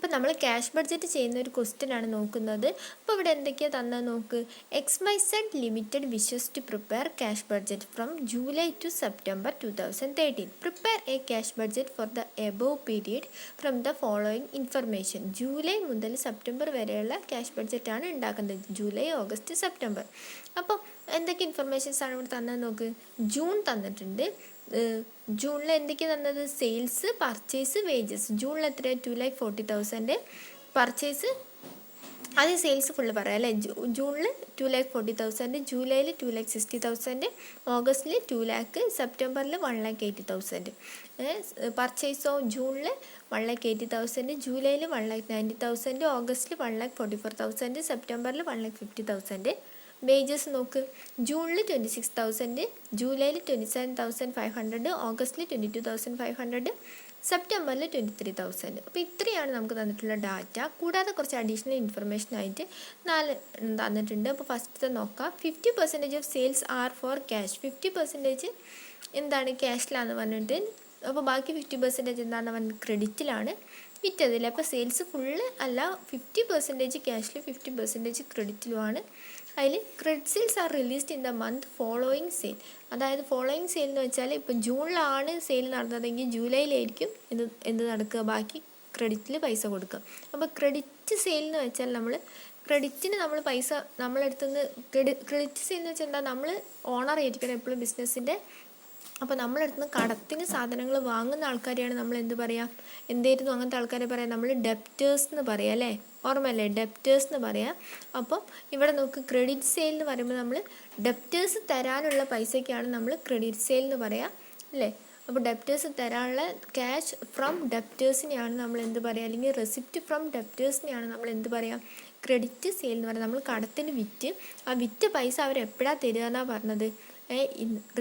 അപ്പോൾ നമ്മൾ cash budget ചെയ്യുന്ന ഒരു ക്വസ്റ്റ്യൻ ആണ് നോക്കുന്നത്. അപ്പോൾ ഇവിടെ എന്തൊക്കെയാണ് തന്നത് നോക്ക്. XYZ limited wishes to prepare cash budget from July to September 2013. Prepare a cash budget for the above period from the following information. July മുതൽ സെപ്റ്റംബർ വരെയുള്ള ക്യാഷ് ബഡ്ജറ്റാണ് ഉണ്ടാക്കുന്നത്. July, August, September. അപ്പോൾ എന്തൊക്കെ ഇൻഫർമേഷൻസ് ആണ് ഇവിടെ തന്നത് നോക്ക്. ജൂൺ തന്നിട്ടുണ്ട്. ജൂണിൽ എന്തൊക്കെയാണ് തന്നത്? Sales, purchase, wages. ജൂണിൽ എത്ര? 2,40,000. പർച്ചേസ്, അത് സെയിൽസ് ഫുള്ള് പറയാം അല്ലേ. ജൂണിൽ 2,40,000, ജൂലൈയിൽ 2,60,000, ഓഗസ്റ്റിൽ 2 lakh, സെപ്റ്റംബറിൽ 1,80,000. പർച്ചേസോ ജൂണിൽ 1,80,000, ജൂലൈയിൽ 1,90,000, ഓഗസ്റ്റിൽ 1,44,000, സെപ്റ്റംബറിൽ 1,50,000. വേജസ് നോക്ക്. ജൂണിൽ 26,000, ജൂലൈയിൽ 27,500, ഓഗസ്റ്റിൽ 22,500, സെപ്റ്റംബറിൽ 23,000. അപ്പോൾ ഇത്രയാണ് നമുക്ക് തന്നിട്ടുള്ള ഡാറ്റ. കൂടാതെ കുറച്ച് അഡീഷണൽ ഇൻഫർമേഷനായിട്ട് 4 തന്നിട്ടുണ്ട്. അപ്പോൾ ഫസ്റ്റത്തെ നോക്കാം. 50% of sales are for cash. 50% എന്താണ്? ക്യാഷിലാണെന്ന് പറഞ്ഞിട്ട്. അപ്പോൾ ബാക്കി 50% എന്താണെന്ന് പറഞ്ഞിട്ട് ക്രെഡിറ്റിലാണ് വിറ്റതില്ല. അപ്പോൾ സെയിൽസ് ഫുള്ള് അല്ല, 50% ക്യാഷിൽ 50% ക്രെഡിറ്റിലുമാണ്. അതിൽ credit sales R released in the month following sale. അതായത് ഫോളോയിങ് സെയിൽ എന്ന് വെച്ചാൽ ഇപ്പോൾ ജൂണിലാണ് സെയിൽ നടന്നതെങ്കിൽ ജൂലൈയിലായിരിക്കും എന്ത് നടക്കുക, ബാക്കി ക്രെഡിറ്റിൽ പൈസ കൊടുക്കുക. അപ്പോൾ ക്രെഡിറ്റ് സെയിൽ എന്ന് വെച്ചാൽ നമ്മൾ ക്രെഡിറ്റിന് നമ്മൾ പൈസ നമ്മളെടുത്തുനിന്ന് ക്രെഡിറ്റ് സെയിൽ എന്ന് വെച്ചാൽ എന്താ, നമ്മൾ ഓണർ ആയിരിക്കണം എപ്പോഴും ബിസിനസ്സിൻ്റെ. അപ്പോൾ നമ്മളെടുത്തുനിന്ന് കടത്തിന് സാധനങ്ങൾ വാങ്ങുന്ന ആൾക്കാരെയാണ് നമ്മൾ എന്ത് പറയുക, എന്തായിരുന്നു അങ്ങനത്തെ ആൾക്കാരെ പറയാം, നമ്മൾ ഡെപ്റ്റേഴ്സ് എന്ന് പറയാം അല്ലേ. ഓർമ്മയല്ലേ, ഡെപ്റ്റേഴ്സ് എന്ന് പറയാം. അപ്പം ഇവിടെ നോക്ക്, ക്രെഡിറ്റ് സെയിൽ എന്ന് പറയുമ്പോൾ നമ്മൾ ഡെപ്റ്റേഴ്സ് തരാനുള്ള പൈസയ്ക്കാണ് നമ്മൾ ക്രെഡിറ്റ് സെയിൽ എന്ന് പറയാം അല്ലേ. അപ്പോൾ ഡെപ്റ്റേഴ്സ് തരാനുള്ള ക്യാഷ് ഫ്രം ഡെപ്റ്റേഴ്സിനെയാണ് നമ്മൾ എന്ത് പറയുക, അല്ലെങ്കിൽ റെസിപ്റ്റ് ഫ്രം ഡെപ്റ്റേഴ്സിനെയാണ് നമ്മൾ എന്ത് പറയുക, ക്രെഡിറ്റ് സെയിൽ എന്ന് പറയുന്നത്. നമ്മൾ കടത്തിന് വിറ്റ് ആ വിറ്റ പൈസ അവർ എപ്പോഴാണ് തരിക എന്നാണ് പറഞ്ഞത്,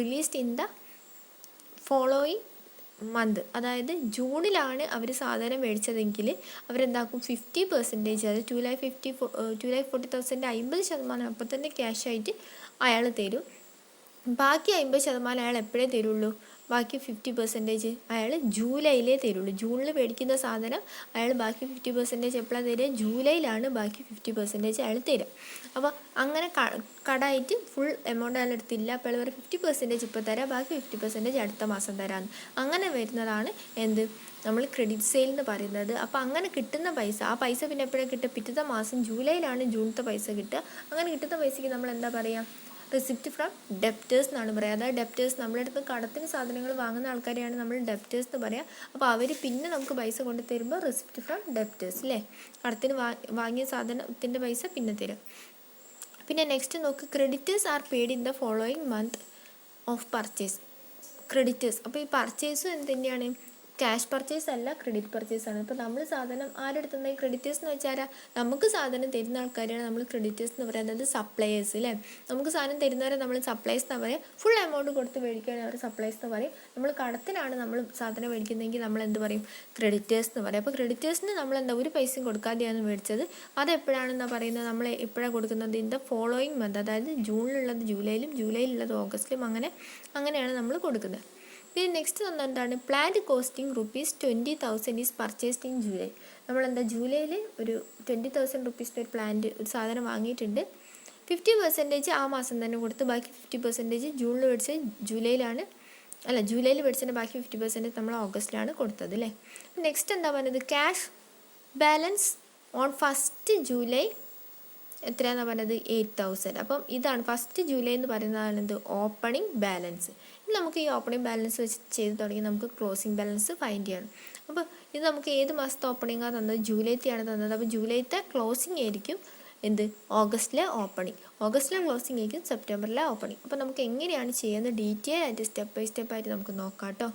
released in the following month. അതായത് ജൂണിലാണ് അവർ സാധനം മേടിച്ചതെങ്കിൽ അവരെന്താക്കും, 50%, അത് 2,40,000 50% അപ്പം തന്നെ ക്യാഷായിട്ട് അയാൾ തരും. ബാക്കി 50% അയാൾ എപ്പോഴേ തരുള്ളൂ, ബാക്കി 50% അയാൾ ജൂലൈയിലേ തരുള്ളൂ. ജൂണിൽ മേടിക്കുന്ന സാധനം അയാൾ ബാക്കി 50% എപ്പോഴാണ് തരിക, ജൂലൈയിലാണ് ബാക്കി 50% അയാൾ തരും. അപ്പോൾ അങ്ങനെ കടായിട്ട് ഫുൾ എമൗണ്ട് അയാൾ എടുത്തില്ല. അപ്പോൾ അയാൾ 50% ഇപ്പോൾ തരാം, ബാക്കി 50% അടുത്ത മാസം തരാമെന്ന്. അങ്ങനെ വരുന്നതാണ് എന്ത്, നമ്മൾ ക്രെഡിറ്റ് സെയിൽ എന്ന് പറയുന്നത്. അപ്പോൾ അങ്ങനെ കിട്ടുന്ന പൈസ, ആ പൈസ പിന്നെ എപ്പോഴാണ് കിട്ടുക, പിറ്റത്തെ മാസം ജൂലൈയിലാണ് ജൂണത്തെ പൈസ കിട്ടുക. അങ്ങനെ കിട്ടുന്ന പൈസയ്ക്ക് നമ്മൾ എന്താ പറയുക, റെസിപ്റ്റ് ഫ്രം ഡെപ്റ്റേഴ്സ് എന്നാണ് പറയുക. അതായത് ഡെപ്റ്റേഴ്സ്, നമ്മളടുത്ത് കടത്തിന് സാധനങ്ങൾ വാങ്ങുന്ന ആൾക്കാരെയാണ് നമ്മൾ ഡെപ്റ്റേഴ്സ് എന്ന് പറയുക. അപ്പോൾ അവർ പിന്നെ നമുക്ക് പൈസ കൊണ്ട് തരുമ്പോൾ റെസിപ്റ്റ് ഫ്രം ഡെപ്റ്റേഴ്സ് അല്ലേ. കടത്തിന് വാങ്ങിയ സാധനത്തിൻ്റെ പൈസ പിന്നെ തരും. പിന്നെ നെക്സ്റ്റ് നോക്ക്, creditors are paid in the following month of purchase. Creditors, അപ്പോൾ ഈ പർച്ചേസും എന്ത് തന്നെയാണ്, ക്യാഷ് പർച്ചേസ് അല്ല, ക്രെഡിറ്റ് പർച്ചേസ് ആണ്. ഇപ്പോൾ നമ്മൾ സാധനം ആരെടുത്തുന്ന ഈ ക്രെഡിറ്റേഴ്സ് എന്ന് വെച്ചാൽ നമുക്ക് സാധനം തരുന്ന ആൾക്കാരെയാണ് നമ്മൾ ക്രെഡിറ്റേഴ്സ് എന്ന് പറയുന്നത്. സപ്ലയേഴ്സ് അല്ലേ. നമുക്ക് സാധനം തരുന്നവരെ നമ്മൾ സപ്ലൈസ് എന്ന് പറയും. ഫുൾ എമൗണ്ട് കൊടുത്ത് മേടിക്കുകയാണെങ്കിൽ അവർ സപ്ലൈസ് എന്ന് പറയും. നമ്മൾ കടത്തിനാണ് നമ്മൾ സാധനം മേടിക്കുന്നതെങ്കിൽ നമ്മൾ എന്ത് പറയും, ക്രെഡിറ്റേഴ്സ് എന്ന് പറയും. അപ്പോൾ ക്രെഡിറ്റേഴ്സിന് നമ്മൾ എന്താ ഒരു പൈസയും കൊടുക്കാതെയാണ് മേടിച്ചത്. അതെപ്പോഴാണെന്നാണ് പറയുന്നത്, നമ്മൾ എപ്പോഴാണ് കൊടുക്കുന്നത്, ഇൻ ദ ഫോളോയിങ് മന്ത്. അതായത് ജൂണിലുള്ളത് ജൂലൈയിലും ജൂലൈയിലുള്ളത് ഓഗസ്റ്റിലും, അങ്ങനെയാണ് നമ്മൾ കൊടുക്കുന്നത്. പിന്നെ നെക്സ്റ്റ് എന്താണ്, plant costing ₹20,000 is purchased in July. നമ്മളെന്താ ജൂലൈയിൽ ഒരു 20,000 റുപ്പീസിൻ്റെ ഒരു പ്ലാന്റ്, ഒരു സാധനം വാങ്ങിയിട്ടുണ്ട്. 50% ആ മാസം തന്നെ കൊടുത്ത് ബാക്കി 50% ജൂണിൽ മേടിച്ച് ജൂലൈയിൽ മേടിച്ചതിൻ്റെ ബാക്കി 50% നമ്മൾ ഓഗസ്റ്റിലാണ് കൊടുത്തത് അല്ലേ. നെക്സ്റ്റ് എന്താ പറയുന്നത്, cash balance on 1st July എത്രയാണെന്ന് പറഞ്ഞത്, 8,000. അപ്പം ഇതാണ് 1st ജൂലൈ എന്ന് പറയുന്നതാണ് എന്ത്, ഓപ്പണിംഗ് ബാലൻസ്. ഇനി നമുക്ക് ഈ ഓപ്പണിംഗ് ബാലൻസ് വെച്ച് ചെയ്ത് തുടങ്ങി നമുക്ക് ക്ലോസിംഗ് ബാലൻസ് ഫൈൻഡ് ചെയ്യണം. അപ്പോൾ ഇത് നമുക്ക് ഏത് മാസത്തെ ഓപ്പണിംഗാണ് തന്നത്, ജൂലൈത്തെയാണ് തന്നത്. അപ്പോൾ ജൂലൈത്തെ ക്ലോസിംഗ് ആയിരിക്കും എന്ത്, ഓഗസ്റ്റിലെ ഓപ്പണിംഗ്. ഓഗസ്റ്റിലെ ക്ലോസിംഗ് ആയിരിക്കും സെപ്റ്റംബറിലെ ഓപ്പണിംഗ്. അപ്പോൾ നമുക്ക് എങ്ങനെയാണ് ചെയ്യുന്നത് ഡീറ്റെയിൽ ആയിട്ട് സ്റ്റെപ്പ് ബൈ സ്റ്റെപ്പ് ആയിട്ട് നമുക്ക് നോക്കാം കേട്ടോ.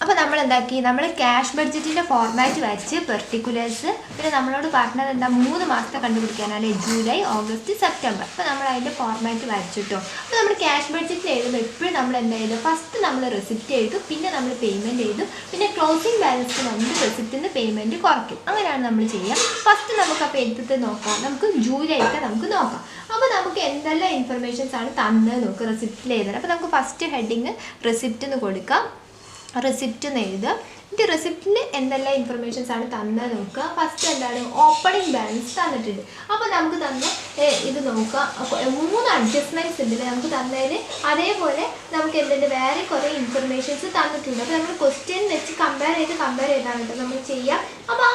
അപ്പോൾ നമ്മൾ എന്താക്കി, നമ്മൾ ക്യാഷ് ബഡ്ജറ്റിൻ്റെ ഫോർമാറ്റ് വരച്ച് പെർട്ടിക്കുലേഴ്സ്, പിന്നെ നമ്മളോട് പറഞ്ഞത് എന്താ, 3 മാസത്തെ കണ്ടുപിടിക്കാനല്ലേ, ജൂലൈ, ഓഗസ്റ്റ്, സെപ്റ്റംബർ. അപ്പോൾ നമ്മൾ അതിൻ്റെ ഫോർമാറ്റ് വരച്ചിട്ടോ. അപ്പോൾ നമ്മൾ ക്യാഷ് ബഡ്ജറ്റിൽ എഴുതുമ്പോൾ എപ്പോഴും നമ്മൾ എന്താ ചെയ്തു, ഫസ്റ്റ് നമ്മൾ റെസിപ്റ്റ് എഴുതും, പിന്നെ നമ്മൾ പേയ്മെൻറ്റ് എഴുതും, പിന്നെ ക്ലോസിംഗ് ബാലൻസ് വന്ന് റെസിപ്റ്റിന് പേയ്മെൻറ്റ് കുറയ്ക്കും. അങ്ങനെയാണ് നമ്മൾ ചെയ്യുക. ഫസ്റ്റ് നമുക്ക് അപ്പോൾ എടുത്തിട്ട് നോക്കാം, നമുക്ക് ജൂലൈത്തെ നമുക്ക് നോക്കാം. അപ്പോൾ നമുക്ക് എന്തെല്ലാം ഇൻഫർമേഷൻസ് ആണ് തന്നത് നോക്കുക റെസിപ്റ്റിൽ എഴുതാൻ. അപ്പോൾ നമുക്ക് ഫസ്റ്റ് ഹെഡിങ് റെസിപ്റ്റ് എന്ന് കൊടുക്കാം, റെസിപ്റ്റ് എന്ന് എഴുതുക. റെസിപ്റ്റിൽ എന്തെല്ലാം ഇൻഫർമേഷൻസ് ആണ് തന്നത് നോക്കുക. ഫസ്റ്റ് എന്താണ്, ഓപ്പണിംഗ് ബാലൻസ് തന്നിട്ടുണ്ട്. അപ്പോൾ നമുക്ക് തന്ന ഇത് നോക്കുക, 3 അഡ്ജസ്റ്റ്മെൻറ്റ്സ് ഉണ്ട് നമുക്ക് തന്നതിൽ. അതേപോലെ നമുക്ക് എന്തുണ്ട്, വേറെ കുറേ ഇൻഫർമേഷൻസ് തന്നിട്ടുണ്ട്. അപ്പോൾ നമ്മൾ ക്വസ്റ്റ്യൻ വെച്ച് കമ്പയർ ചെയ്താണ് കേട്ടോ നമ്മൾ ചെയ്യുക. അപ്പോൾ ആ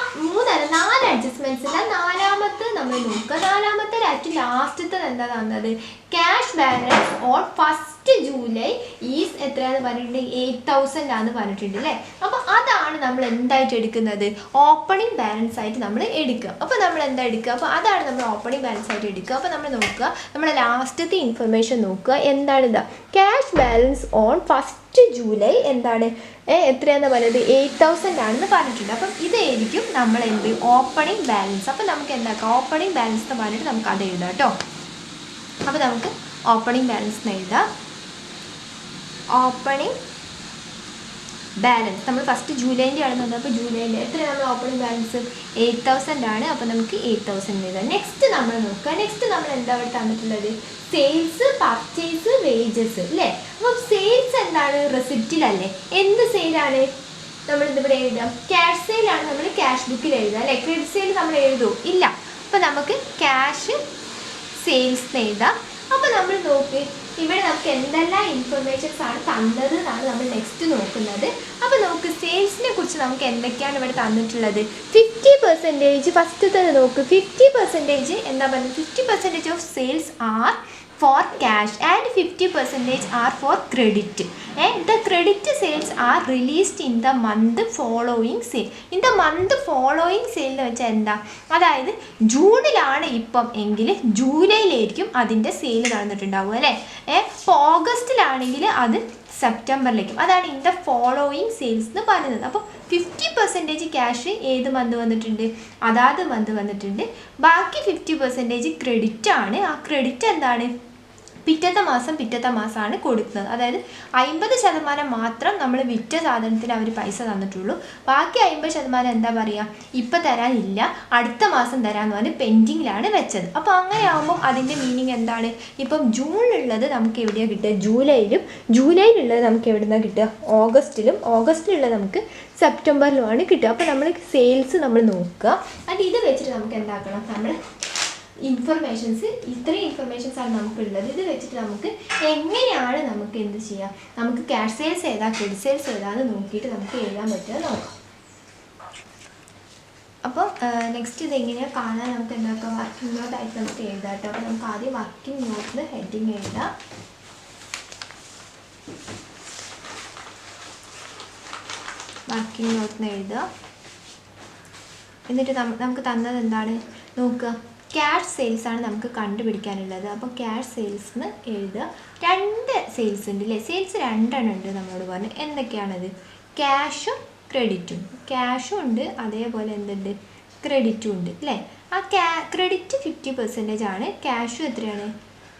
4 അഡ്ജസ്റ്റ്മെൻറ്റ്സില്ല. 4ാമത്തെ നമ്മൾ നോക്കുക. 4ാമത്തെ ഏറ്റവും ലാസ്റ്റത്തെ എന്താ തന്നത്, cash balance on 1st July is എത്രയാണെന്ന് പറഞ്ഞിട്ടുണ്ട്, 8,000 ആണെന്ന് പറഞ്ഞിട്ടുണ്ട് അല്ലേ. അപ്പോൾ അതാണ് നമ്മൾ എന്തായിട്ട് എടുക്കുന്നത്, ഓപ്പണിംഗ് ബാലൻസ് ആയിട്ട് നമ്മൾ എടുക്കുക. അപ്പോൾ നമ്മൾ എന്താ എടുക്കുക, അപ്പോൾ അതാണ് നമ്മൾ ഓപ്പണിംഗ് ബാലൻസ് ആയിട്ട് എടുക്കുക. അപ്പോൾ നമ്മൾ നോക്കുക, നമ്മുടെ ലാസ്റ്റത്തെ ഇൻഫർമേഷൻ നോക്കുക. എന്താണ് ഇതാ, cash balance on 1st July എന്താണ് എത്രയാണെന്ന് പറയുന്നത്, 8,000 ആണെന്ന് പറഞ്ഞിട്ടുണ്ട്. അപ്പം ഇതായിരിക്കും നമ്മൾ എന്ത്, ഓപ്പണിംഗ് ബാലൻസ്. അപ്പം നമുക്ക് എന്താക്കാം, ഓപ്പണിംഗ് ബാലൻസ് എന്ന് പറഞ്ഞിട്ട് നമുക്ക് അത് എഴുതാം കേട്ടോ. അപ്പോൾ നമുക്ക് ഓപ്പണിംഗ് ബാലൻസ് എന്ന് എഴുതാം. ഓപ്പണിംഗ് ബാലൻസ് നമ്മൾ ഫസ്റ്റ് ജൂലൈൻ്റെ ആണെന്ന് പറഞ്ഞാൽ, അപ്പോൾ ജൂലൈൻ്റെ എത്രയാണ് നമ്മൾ ഓപ്പണിംഗ് ബാലൻസ്, 8,000 ആണ്. അപ്പോൾ നമുക്ക് 8,000 എഴുതാം. നെക്സ്റ്റ് നമ്മൾ നോക്കുക. നെക്സ്റ്റ് നമ്മൾ എന്താ ഇവിടെ തന്നിട്ടുള്ളത്, സെയിൽസ്, പർച്ചേസ്, വേജസ് അല്ലേ. അപ്പം സെയിൽസ് എന്താണ്, റെസിപ്റ്റിലല്ലേ. എന്ത് സെയിലാണ് നമ്മളിതിവിടെ എഴുതാം, ക്യാഷ് സെയിലാണ് നമ്മൾ ക്യാഷ് ബുക്കിൽ എഴുതാം അല്ലേ. ക്രെഡിറ്റ് സെയിൽ നമ്മൾ എഴുതുമോ, ഇല്ല. അപ്പോൾ നമുക്ക് ക്യാഷ് സെയിൽസ് എഴുതാം. അപ്പോൾ നമ്മൾ നോക്കി ഇവിടെ നമുക്ക് എന്തെല്ലാം ഇൻഫർമേഷൻസ് ആണ് തന്നത് എന്നാണ് നമ്മൾ നെക്സ്റ്റ് നോക്കുന്നത്. അപ്പോൾ നമുക്ക് സെയിൽസിനെ കുറിച്ച് നമുക്ക് എന്തൊക്കെയാണ് ഇവിടെ തന്നിട്ടുള്ളത്, 50% ഫസ്റ്റത്തെ നോക്ക്. 50% എന്താ പറയുന്നത്, 50% of sales are for cash and 50% are for credit. And the credit sales are released in the month following sale. In the month following sale എന്ന് വെച്ചാൽ എന്താ, അതായത് ജൂണിലാണ് ഇപ്പം എങ്കിൽ ജൂലൈയിലായിരിക്കും അതിൻ്റെ സെയിൽ നടന്നിട്ടുണ്ടാവുക അല്ലേ. ഇപ്പോൾ ഓഗസ്റ്റിലാണെങ്കിൽ അത് സെപ്റ്റംബറിലേക്കും. അതാണ് ഇൻ ദ ഫോളോയിങ് സെയിൽസ് എന്ന് പറയുന്നത്. അപ്പോൾ 50% ക്യാഷ് ഏത് മന്ത് വന്നിട്ടുണ്ട്, അതാത് മന്ത് വന്നിട്ടുണ്ട്. ബാക്കി 50% ക്രെഡിറ്റ് ആണ്. ആ ക്രെഡിറ്റ് എന്താണ്, പിറ്റത്തെ മാസമാണ് കൊടുക്കുന്നത്. അതായത് 50% മാത്രം നമ്മൾ വിറ്റ സാധനത്തിന് അവർ പൈസ തന്നിട്ടുള്ളൂ. ബാക്കി 50% എന്താ പറയുക, ഇപ്പം തരാനില്ല, അടുത്ത മാസം തരാമെന്ന് പറഞ്ഞ് പെൻഡിങ്ങിലാണ് വെച്ചത്. അപ്പോൾ അങ്ങനെ ആകുമ്പോൾ അതിൻ്റെ മീനിങ് എന്താണ്, ഇപ്പം ജൂണിലുള്ളത് നമുക്ക് എവിടെയാണ് കിട്ടുക, ജൂലൈയിലുള്ളത് നമുക്ക് എവിടെ നിന്നാണ് കിട്ടുക, ഓഗസ്റ്റിലുള്ളത് നമുക്ക് സെപ്റ്റംബറിലുമാണ് കിട്ടുക. അപ്പോൾ നമ്മൾ സെയിൽസ് നമ്മൾ നോക്കുക. എന്നിട്ട് ഇത് വെച്ചിട്ട് നമുക്ക് എന്താക്കണം, നമ്മൾ ഇൻഫർമേഷൻസ്, ഇത്രയും ഇൻഫർമേഷൻസ് ആണ് നമുക്കുള്ളത്. ഇത് വെച്ചിട്ട് നമുക്ക് എങ്ങനെയാണ് നമുക്ക് എന്ത് ചെയ്യാം, നമുക്ക് ക്യാഷ് സെയിൽസ് ഏതാ ക്രെഡിറ്റ് സെയിൽസ് ഏതാന്ന് നോക്കിയിട്ട് നമുക്ക് എഴുതാൻ പറ്റുക നോക്കാം. അപ്പോൾ നെക്സ്റ്റ് ഇതെങ്ങനെയാണ് കാണാൻ നമുക്ക് എന്താക്കാം, വർക്കിംഗ് നോട്ടായിട്ട് നമുക്ക് എഴുതാം കേട്ടോ. അപ്പോൾ നമുക്ക് ആദ്യം വർക്കിംഗ് നോട്ടിൽ ഹെഡിങ് എഴുതാം. വർക്കിംഗ് നോട്ടിൽ എഴുതുക. എന്നിട്ട് നമുക്ക് തന്നത് എന്താണ് നോക്കുക, ക്യാഷ് സെയിൽസ് ആണ് നമുക്ക് കണ്ടുപിടിക്കാനുള്ളത്. അപ്പോൾ ക്യാഷ് സെയിൽസ് എഴുതുക. 2 സെയിൽസ് ഉണ്ട് അല്ലേ, സെയിൽസ് 2 ഉണ്ട് നമ്മളോട് പറഞ്ഞു. എന്തൊക്കെയാണത്, ക്യാഷും ക്രെഡിറ്റും. ക്യാഷും ഉണ്ട്, അതേപോലെ എന്തുണ്ട്, ക്രെഡിറ്റും ഉണ്ട് അല്ലേ. ആ ക്രെഡിറ്റ് 50% ആണ്, ക്യാഷും എത്രയാണ്,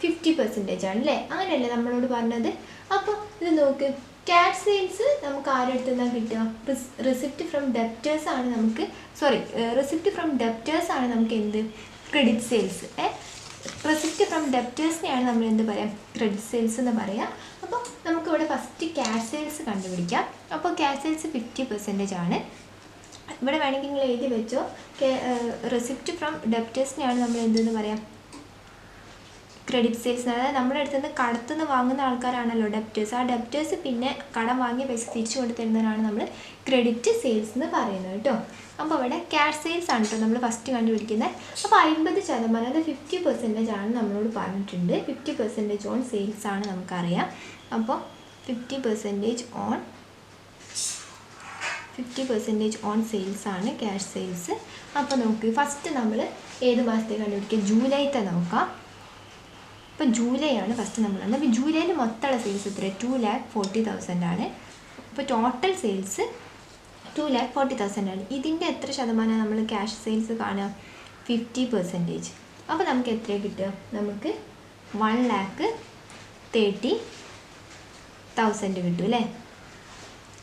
50% ആണ് അല്ലേ. അങ്ങനെയല്ലേ നമ്മളോട് പറഞ്ഞത്. അപ്പോൾ ഇത് നോക്ക്, ക്യാഷ് സെയിൽസ് നമുക്ക് ആരുടെ അടുത്ത് നിന്നാണ് കിട്ടുക, റെസിപ്റ്റ് ഫ്രം ഡെപ്റ്റേഴ്സ് ആണ് നമുക്ക്, റെസിപ്റ്റ് ഫ്രം ഡെപ്റ്റേഴ്സ് ആണ് നമുക്ക് എന്ത്, ക്രെഡിറ്റ് സെയിൽസ്. റെസിപ്റ്റ് ഫ്രം ഡെപ്റ്റേഴ്സിനെയാണ് നമ്മൾ എന്ത് പറയാം, ക്രെഡിറ്റ് സെയിൽസ് എന്ന് പറയാം. അപ്പോൾ നമുക്കിവിടെ ഫസ്റ്റ് ക്യാഷ് സെയിൽസ് കണ്ടുപിടിക്കാം. അപ്പോൾ ക്യാഷ് സെയിൽസ് 50% ആണ്. ഇവിടെ വേണമെങ്കിൽ നിങ്ങൾ എഴുതി വെച്ചോ, റെസിപ്റ്റ് ഫ്രം ഡെപ്റ്റേഴ്സിനെയാണ് നമ്മൾ എന്തെന്ന് പറയാം, ക്രെഡിറ്റ് സെയിൽസ്. അതായത് നമ്മുടെ അടുത്ത് നിന്ന് കടത്തുനിന്ന് വാങ്ങുന്ന ആൾക്കാരാണല്ലോ ഡെപ്റ്റേഴ്സ്. ആ ഡെപ്റ്റേഴ്സ് പിന്നെ കടം വാങ്ങിയ പൈസ തിരിച്ചു കൊണ്ട് തരുന്നതിനാണ് നമ്മൾ ക്രെഡിറ്റ് സെയിൽസ് എന്ന് പറയുന്നത് കേട്ടോ. അപ്പോൾ ഇവിടെ ക്യാഷ് സെയിൽസ് ആണ് കേട്ടോ നമ്മൾ ഫസ്റ്റ് കണ്ടുപിടിക്കുന്നത്. അപ്പോൾ 50%, അതായത് 50% ആണ് നമ്മളോട് പറഞ്ഞിട്ടുണ്ട്. 50% ഓൺ സെയിൽസ് ആണ് നമുക്കറിയാം. അപ്പോൾ 50% ഓൺ സെയിൽസ് ആണ് ക്യാഷ് സെയിൽസ്. അപ്പോൾ നോക്ക്, ഫസ്റ്റ് നമ്മൾ ഏത് മാസത്തെ കണ്ടുപിടിക്കുക, ജൂലൈത്തെ നോക്കാം. ഇപ്പോൾ ജൂലൈ ആണ് ഫസ്റ്റ് നമ്മൾ കണ്ടത്. അപ്പോൾ ജൂലൈയിൽ മൊത്തമുള്ള സെയിൽസ് എത്ര, 2,40,000 ആണ്. അപ്പോൾ ടോട്ടൽ സെയിൽസ് 2,40,000 ആണ്. ഇതിൻ്റെ എത്ര ശതമാനം നമ്മൾ ക്യാഷ് സെയിൽസ് കാണുക, 50%. അപ്പോൾ നമുക്ക് എത്ര കിട്ടുക, നമുക്ക് 1,30,000 കിട്ടും അല്ലേ.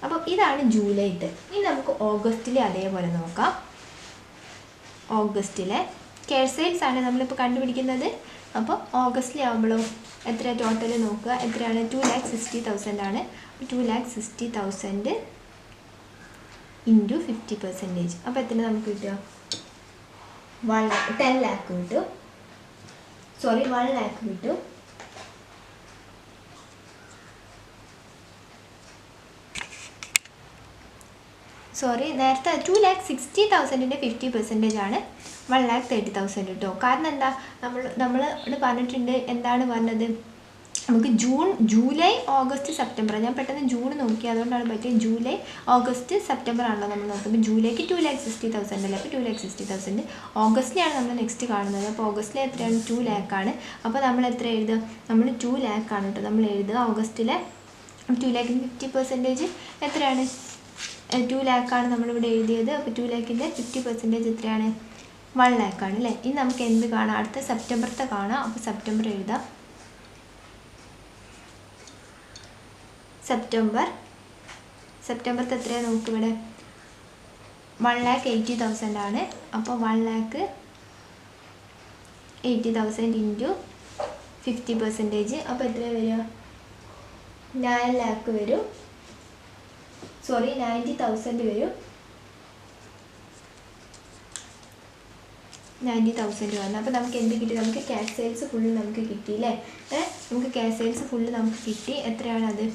അപ്പോൾ ഇതാണ് ജൂലൈത്തെ. ഇനി നമുക്ക് ഓഗസ്റ്റിലെ അതേപോലെ നോക്കാം. ഓഗസ്റ്റിലെ ക്യാഷ് സെയിൽസ് ആണ് നമ്മളിപ്പോൾ കണ്ടുപിടിക്കുന്നത്. അപ്പോൾ ഓഗസ്റ്റിലെ ആകുമ്പോഴോ എത്ര ടോട്ടൽ നോക്കുക, എത്രയാണ്, 2,60,000 ആണ്. 2,60,000 ഇൻറ്റു 50%. അപ്പോൾ എത്ര നമുക്ക് കിട്ടുക? 10 lakh കിട്ടും. 1 lakh കിട്ടും. നേരത്തെ 2,60,000 50% ആണ് 1,30,000 കേട്ടോ. കാരണം എന്താ, നമ്മൾ പറഞ്ഞിട്ടുണ്ട്, എന്താണ് പറഞ്ഞത്, നമുക്ക് ജൂലൈ ഓഗസ്റ്റ് സെപ്റ്റംബർ, ഞാൻ പെട്ടെന്ന് ജൂൺ നോക്കി, അതുകൊണ്ടാണ് പറ്റിയത്. ജൂലൈ ഓഗസ്റ്റ് സെപ്റ്റംബർ ആണല്ലോ നമ്മൾ നോക്കുമ്പോൾ. ജൂലൈക്ക് 2,60,000 അല്ലേ, അപ്പോൾ 2,60,000. ഓഗസ്റ്റിലാണ് നമ്മൾ നെക്സ്റ്റ് കാണുന്നത്. അപ്പോൾ ഓഗസ്റ്റിലെ എത്രയാണ്? 2 lakh ആണ്. അപ്പോൾ നമ്മൾ എത്ര എഴുതുക? നമ്മൾ 2 lakh ആണ് കേട്ടോ നമ്മൾ എഴുതുക ഓഗസ്റ്റിലെ. 2 lakhന് 50% എത്രയാണ്? 2 lakh ആണ് നമ്മളിവിടെ എഴുതിയത്. അപ്പോൾ 2 lakhൻ്റെ 50% എത്രയാണ്? 1 lakh ആണ് അല്ലേ. ഇനി നമുക്ക് എന്ത് കാണാം? അടുത്ത സെപ്റ്റംബറത്തെ കാണാം. അപ്പോൾ സെപ്റ്റംബർ എഴുതാം. സെപ്റ്റംബറത്തെ എത്രയാണ് നമുക്കിവിടെ? 1,80,000 ആണ്. അപ്പോൾ 1,80,000 ഇൻറ്റു 50%. അപ്പോൾ എത്ര വരിക? 9 lakh വരും. 90,000 വരും. 90,000 വന്നു. അപ്പോൾ നമുക്ക് എന്ത് കിട്ടി? നമുക്ക് ക്യാഷ് സെയിൽസ് ഫുള്ള് നമുക്ക് കിട്ടിയില്ലേ? നമുക്ക് ക്യാഷ് സെയിൽസ് ഫുള്ള് നമുക്ക് കിട്ടി. എത്രയാണ് അത്?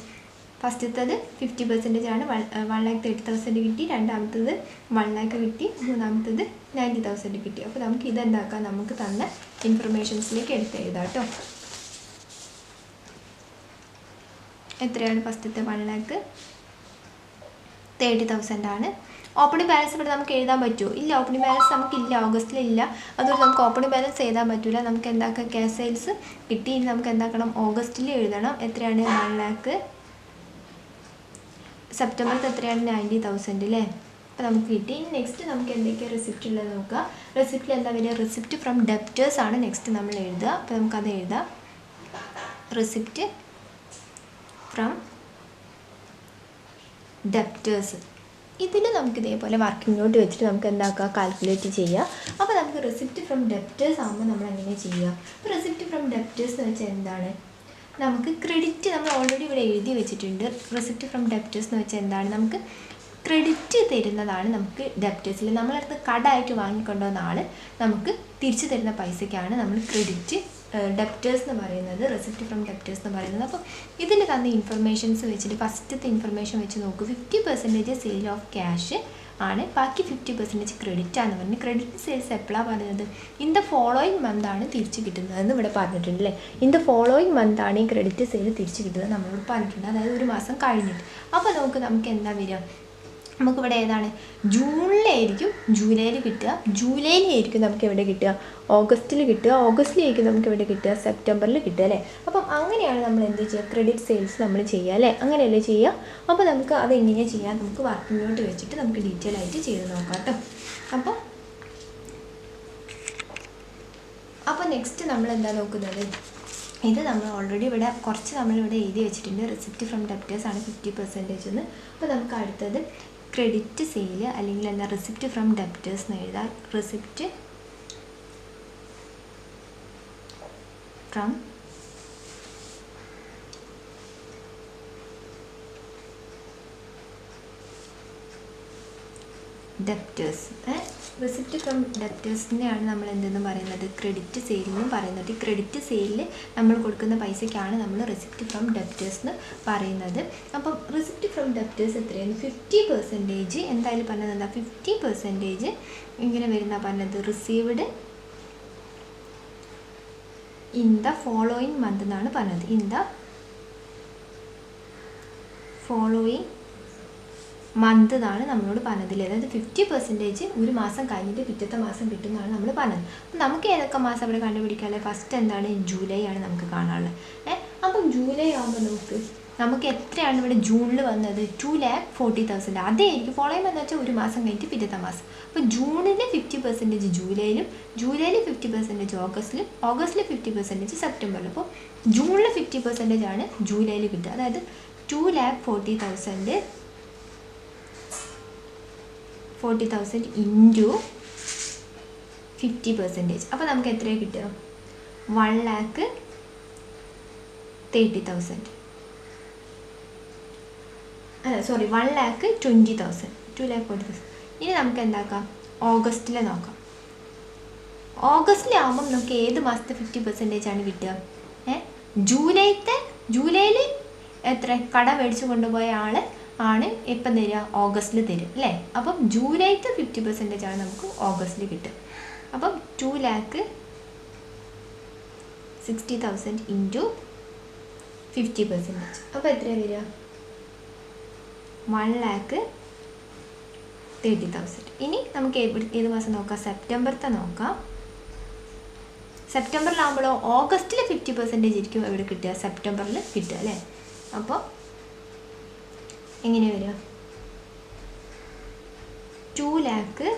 ഫസ്റ്റത്തത് 50% ആണ്, 1,30,000 കിട്ടി. രണ്ടാമത്തത് 1 lakh കിട്ടി. മൂന്നാമത്തത് 90,000 കിട്ടി. അപ്പോൾ നമുക്ക് ഇതെന്താക്കാം? നമുക്ക് തന്ന ഇൻഫർമേഷൻസിലേക്ക് എടുത്ത് എഴുതാം കേട്ടോ. എത്രയാണ് ഫസ്റ്റത്തെ? 1,30,000 ആണ്. ഓപ്പണിംഗ് ബാലൻസ് ഇവിടെ നമുക്ക് എഴുതാൻ പറ്റുമോ? ഇല്ല, ഓപ്പണിംഗ് ബാലൻസ് നമുക്കില്ല, ഓഗസ്റ്റിലില്ല. അതുകൊണ്ട് നമുക്ക് ഓപ്പണിംഗ് ബാലൻസ് എഴുതാൻ പറ്റില്ല. നമുക്ക് എന്താക്കാം? ക്യാഷ് സെയിൽസ് കിട്ടി. ഇനി നമുക്ക് എന്താക്കണം? ഓഗസ്റ്റിൽ എഴുതണം. എത്രയാണ്? 1 lakh. സെപ്റ്റംബറിൽ എത്രയാണ്? 90,000 അല്ലേ. അപ്പോൾ നമുക്ക് കിട്ടി. നെക്സ്റ്റ് നമുക്ക് എന്തൊക്കെയാണ് റെസിപ്റ്റ് ഉള്ളത് നോക്കുക. റെസിപ്റ്റിൽ എന്താ വരിക? റെസിപ്റ്റ് ഫ്രം ഡെപ്റ്റേഴ്സ് ആണ് നെക്സ്റ്റ് നമ്മൾ എഴുതുക. അപ്പോൾ നമുക്കത് എഴുതാം. Receipt from debtors. ഇതിൽ നമുക്ക് ഇതേപോലെ വർക്കിംഗ് നോട്ട് വെച്ചിട്ട് നമുക്ക് എന്താക്കുക? കാൽക്കുലേറ്റ് ചെയ്യുക. അപ്പോൾ നമുക്ക് റെസിപ്റ്റ് ഫ്രം ഡെപ്റ്റേഴ്സ് ആകുമ്പോൾ നമ്മൾ എങ്ങനെ ചെയ്യുക? അപ്പോൾ റെസിപ്റ്റ് ഫ്രം ഡെപ്റ്റേഴ്സ് എന്ന് വെച്ചാൽ എന്താണ്? നമുക്ക് ക്രെഡിറ്റ് നമ്മൾ ഓൾറെഡി ഇവിടെ എഴുതി വെച്ചിട്ടുണ്ട്. റെസിപ്റ്റ് ഫ്രം ഡെപ്റ്റേഴ്സ് എന്ന് വെച്ചാൽ എന്താണ്? നമുക്ക് ക്രെഡിറ്റ് തരുന്നതാണ് നമുക്ക് ഡെപ്റ്റേഴ്സിൽ. നമ്മളടുത്ത് കടമായിട്ട് വാങ്ങിക്കൊണ്ടുവന്ന ആൾ നമുക്ക് തിരിച്ചു തരുന്ന പൈസയ്ക്കാണ് നമ്മൾ ക്രെഡിറ്റ് ഡെപ്റ്റേഴ്സ് എന്ന് പറയുന്നത്, റെസിപ്റ്റ് ഫ്രം ഡെപ്റ്റേഴ്സ് എന്ന് പറയുന്നത്. അപ്പോൾ ഇതിൽ തന്ന ഇൻഫർമേഷൻസ് വെച്ചിട്ട് ഫസ്റ്റത്തെ ഇൻഫർമേഷൻ വെച്ച് നോക്കൂ. 50% സെയിൽ ഓഫ് ക്യാഷ് ആണ്, ബാക്കി 50% ക്രെഡിറ്റ് ആണെന്ന് പറഞ്ഞു. ക്രെഡിറ്റ് സെയിൽസ് എപ്പോഴാണ് പറയുന്നത്? ഇൻ ദ ഫോളോയിങ് മന്ത് ആണ് തിരിച്ച് കിട്ടുന്നതെന്ന് ഇവിടെ പറഞ്ഞിട്ടുണ്ട് അല്ലേ. ഇൻ ദ ഫോളോയിങ് മന്ത് ആണ് ഈ ക്രെഡിറ്റ് സെയിൽ തിരിച്ച് കിട്ടുന്നത് നമ്മളോട് പറഞ്ഞിട്ടുണ്ട്. അതായത് ഒരു മാസം കഴിഞ്ഞിട്ട്. അപ്പോൾ നമുക്ക് എന്താ വരിക? നമുക്കിവിടെ ഏതാണ്? ജൂണിലായിരിക്കും ജൂലൈയിൽ കിട്ടുക. ജൂലൈയിലായിരിക്കും നമുക്ക് എവിടെ കിട്ടുക? ഓഗസ്റ്റിൽ കിട്ടുക. ഓഗസ്റ്റിലായിരിക്കും നമുക്ക് എവിടെ കിട്ടുക? സെപ്റ്റംബറിൽ കിട്ടുക അല്ലേ. അപ്പം അങ്ങനെയാണ് നമ്മൾ എന്ത് ചെയ്യുക? ക്രെഡിറ്റ് സെയിൽസ് നമ്മൾ ചെയ്യുക അല്ലേ. അങ്ങനെയല്ലേ ചെയ്യുക. അപ്പോൾ നമുക്ക് അതെങ്ങനെയാണ് ചെയ്യാം? നമുക്ക് വർക്കിംഗ് നോട്ട് വെച്ചിട്ട് നമുക്ക് ഡീറ്റെയിൽ ആയിട്ട് ചെയ്ത് നോക്കാം കേട്ടോ. അപ്പോൾ നെക്സ്റ്റ് നമ്മൾ എന്താ നോക്കുന്നത്? ഇത് നമ്മൾ ഓൾറെഡി ഇവിടെ കുറച്ച് നമ്മളിവിടെ എഴുതി വെച്ചിട്ടുണ്ട്. റെസിപ്റ്റ് ഫ്രം ഡെപ്റ്റേഴ്സ് ആണ് 50% എന്ന്. അപ്പോൾ നമുക്ക് അടുത്തത് ക്രെഡിറ്റ് സെയിൽ അല്ലെങ്കിൽ എന്താ? റെസിപ്റ്റ് ഫ്രം ഡെപ്റ്റേഴ്സ് എന്ന് എഴുതാം. Receipt from debtors. Receipt from ഡെപ്റ്റേഴ്സിനെയാണ് നമ്മൾ എന്തെന്ന് പറയുന്നത്? ക്രെഡിറ്റ് സെയിൽ എന്നും പറയുന്നത്. ഈ ക്രെഡിറ്റ് സെയിലിൽ നമ്മൾ കൊടുക്കുന്ന പൈസയ്ക്കാണ് നമ്മൾ റെസിപ്റ്റ് ഫ്രം ഡെപ്റ്റേഴ്സ് എന്ന് പറയുന്നത്. അപ്പം റെസിപ്റ്റ് ഫ്രം ഡെപ്റ്റേഴ്സ് എത്രയാണ്? 50% എന്തായാലും പറഞ്ഞത് എന്താ? 50% ഇങ്ങനെ വരുന്ന പറഞ്ഞത് received in the following month എന്നാണ് പറഞ്ഞത്. ഇൻ ദ ഫോളോയിങ് മന്ത് എന്നാണ് നമ്മളോട് പറഞ്ഞതിൽ. അതായത് 50% ഒരു മാസം കഴിഞ്ഞിട്ട് പിറ്റത്തെ മാസം കിട്ടുന്നതാണ് നമ്മൾ പറഞ്ഞത്. അപ്പം നമുക്ക് ഏതൊക്കെ മാസം അവിടെ കണ്ടുപിടിക്കാമല്ലേ? ഫസ്റ്റ് എന്താണ്? ജൂലൈ ആണ് നമുക്ക് കാണാനുള്ളത്. അപ്പം ജൂലൈ ആകുമ്പോൾ നമുക്ക് എത്രയാണ് ഇവിടെ ജൂണിൽ വന്നത്? 2,40,000. അതായിരിക്കും ഫോളോയിങ് എന്ന് വെച്ചാൽ ഒരു മാസം കഴിഞ്ഞിട്ട് പിറ്റത്തെ മാസം. അപ്പോൾ ജൂണിൽ 50% ജൂലൈയിലും, ജൂലൈയിൽ 50% ഓഗസ്റ്റിലും, ഓഗസ്റ്റിൽ 50% സെപ്റ്റംബറിലും. അപ്പോൾ ജൂണിൽ 50% ആണ് ജൂലൈയിൽ കിട്ടുക. അതായത് 2,40,000 ഇൻറ്റു 50%. അപ്പോൾ നമുക്ക് എത്രയാണ് കിട്ടുക? 1,30,000. 1,20,000. 2,40,000. ഇനി നമുക്ക് എന്താക്കാം, ഓഗസ്റ്റിലെ നോക്കാം. ഓഗസ്റ്റിലാകുമ്പം നമുക്ക് ഏത് മാസത്തെ 50% ആണ് കിട്ടുക? ജൂലൈയിൽ എത്ര കട മേടിച്ച് കൊണ്ടുപോയ ആൾ ആണ് എപ്പം തരിക? ഓഗസ്റ്റിൽ തരും അല്ലേ? അപ്പം ജൂലൈത്തെ 50% ആണ് നമുക്ക് ഓഗസ്റ്റിൽ കിട്ടുക. അപ്പം 2,60,000 ഇൻറ്റു 50%. അപ്പോൾ എത്രയാണ് വരിക? 1,30,000. ഇനി നമുക്ക് ഏത് മാസം നോക്കാം? സെപ്റ്റംബറത്തെ നോക്കാം. സെപ്റ്റംബറിലാകുമ്പോഴോ ഓഗസ്റ്റിൽ 50% ഇരിക്കും എവിടെ കിട്ടുക? സെപ്റ്റംബറിൽ കിട്ടുക അല്ലേ? അപ്പോൾ എങ്ങനെ വരിക? 2,00,000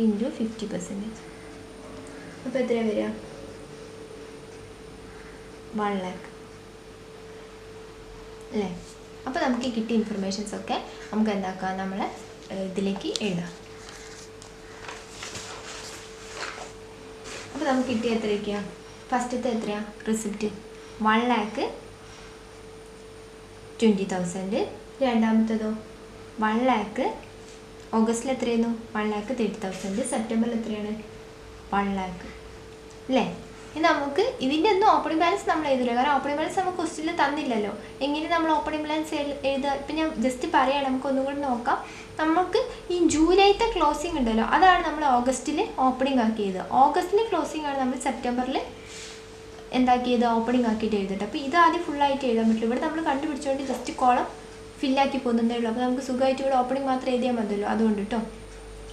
ഇൻറ്റു 50%. അപ്പോൾ എത്രയാണ് വരിക? 1,00,000 അല്ലേ? അപ്പോൾ നമുക്ക് കിട്ടിയ ഇൻഫർമേഷൻസൊക്കെ നമുക്ക് എന്താക്കാം, നമ്മൾ ഇതിലേക്ക് എഴുതാം. അപ്പോൾ നമുക്ക് കിട്ടിയ എത്രയൊക്കെയാണ്? ഫസ്റ്റത്തെ എത്രയാണ്? റിസിപ്റ്റ് 1,20,000. രണ്ടാമത്തേതോ 1,00,000. ഓഗസ്റ്റിൽ എത്രയായിരുന്നു? 1,30,000. സെപ്റ്റംബറിൽ എത്രയാണ്? 1,00,000 അല്ലേ? ഇനി നമുക്ക് ഇതിൻ്റെ ഒന്നും ഓപ്പണിംഗ് ബാലൻസ് നമ്മൾ എഴുതില്ല, കാരണം ഓപ്പണിംഗ് ബാലൻസ് നമുക്ക് ക്വസ്റ്റ്യനിൽ തന്നില്ലല്ലോ. എങ്ങനെ നമ്മൾ ഓപ്പണിംഗ് ബാലൻസ് എഴുതുക? ഇപ്പം ഞാൻ ജസ്റ്റ് പറയുകയാണ്, നമുക്ക് ഒന്നും കൂടി നോക്കാം. നമുക്ക് ഈ ജൂലൈത്തെ ക്ലോസിംഗ് ഉണ്ടല്ലോ, അതാണ് നമ്മൾ ഓഗസ്റ്റിൽ ഓപ്പണിംഗ് ആക്കിയത്. ഓഗസ്റ്റിൽ ക്ലോസിംഗ് ആണ് നമ്മൾ സെപ്റ്റംബറിൽ എന്താക്കിയത്? ഓപ്പണിംഗ് ആക്കിയിട്ട് എഴുതിട്ട്. അപ്പോൾ ഇത് ആദ്യം ഫുള്ളായിട്ട് എഴുതാൻ പറ്റില്ല. ഇവിടെ നമ്മൾ കണ്ടുപിടിച്ചുകൊണ്ട് ജസ്റ്റ് കോളം ഫില്ലാക്കി പോകുന്നതേ ഉള്ളൂ. അപ്പോൾ നമുക്ക് സുഖമായിട്ട് ഇവിടെ ഓപ്പണിംഗ് മാത്രം എഴുതിയാൽ മതിയല്ലോ, അതുകൊണ്ട് കേട്ടോ.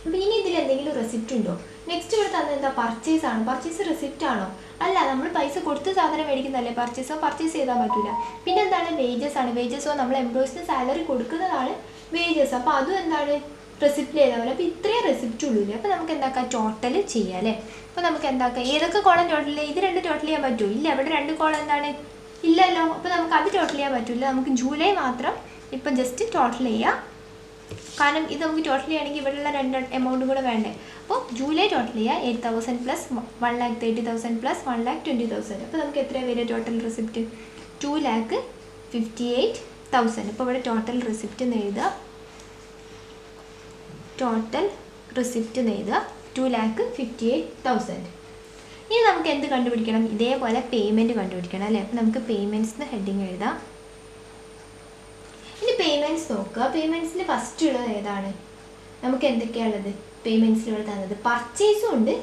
അപ്പോൾ ഇനി ഇതിൽ എന്തെങ്കിലും റെസിപ്റ്റ് ഉണ്ടോ? നെക്സ്റ്റ് ഇവിടെ തന്നെ എന്താ? പർച്ചേസ് ആണ്. പർച്ചേസ് റെസിപ്റ്റ് ആണോ? അല്ല, നമ്മൾ പൈസ കൊടുത്ത് സാധനം മേടിക്കുന്നതല്ലേ പർച്ചേസോ? പർച്ചേസ് ചെയ്താൽ പറ്റില്ല. പിന്നെ എന്താണ്? വേജസ് ആണ്. വേജസോ നമ്മൾ എംപ്ലോയീസിന് സാലറി കൊടുക്കുന്നതാണ് വേജസ്. അപ്പോൾ അതും എന്താണ്? റെസിപ്റ്റിൽ എഴുതാൻ പറ്റില്ല. അപ്പോൾ ഇത്രയും റെസിപ്റ്റ് ഉള്ളൂ. അപ്പോൾ നമുക്ക് എന്താക്കാം? ടോട്ടൽ ചെയ്യാം അല്ലേ? അപ്പോൾ നമുക്ക് എന്താക്കാം? ഏതൊക്കെ കോളം ടോട്ടൽ ചെയ്യാം? ഇത് രണ്ട് ടോട്ടൽ ചെയ്യാൻ പറ്റുമോ? ഇല്ല, ഇവിടെ രണ്ട് കോളം എന്താണ്? ഇല്ലല്ലോ. അപ്പോൾ നമുക്ക് അത് ടോട്ടൽ ചെയ്യാൻ പറ്റില്ല. നമുക്ക് ജൂലൈ മാത്രം ഇപ്പം ജസ്റ്റ് ടോട്ടൽ ചെയ്യാം. കാരണം ഇത് നമുക്ക് ടോട്ടൽ ചെയ്യുകയാണെങ്കിൽ ഇവിടെയുള്ള രണ്ട് എമൗണ്ട് കൂടെ വേണ്ടേ. അപ്പോൾ ജൂലൈ ടോട്ടൽ ചെയ്യുക. 8,000 പ്ലസ് 1,30,000 പ്ലസ് 1,20,000. അപ്പോൾ നമുക്ക് എത്രയാണ് വരിക ടോട്ടൽ റെസിപ്റ്റ്? 2,58,000. അപ്പോൾ ഇവിടെ ടോട്ടൽ റെസിപ്റ്റ് എന്ന് എഴുതുക. ടോട്ടൽ റെസിപ്റ്റ് എന്ന് എഴുതുക 2,58,000. ഇനി നമുക്ക് എന്ത് കണ്ടുപിടിക്കണം? ഇതേപോലെ പേയ്മെൻറ്റ് കണ്ടുപിടിക്കണം അല്ലേ? അപ്പോൾ നമുക്ക് പേയ്മെൻറ്റ്സ് ഹെഡിങ് എഴുതാം. ഇനി പേയ്മെൻറ്റ്സ് നോക്കുക. പേയ്മെൻറ്റ്സിൽ ഫസ്റ്റ് ഉള്ളത് ഏതാണ്? നമുക്ക് എന്തൊക്കെയാണുള്ളത് പേയ്മെൻറ്റ്സിൽ ഇവിടെ തന്നത്? പർച്ചേസും ഉണ്ട്,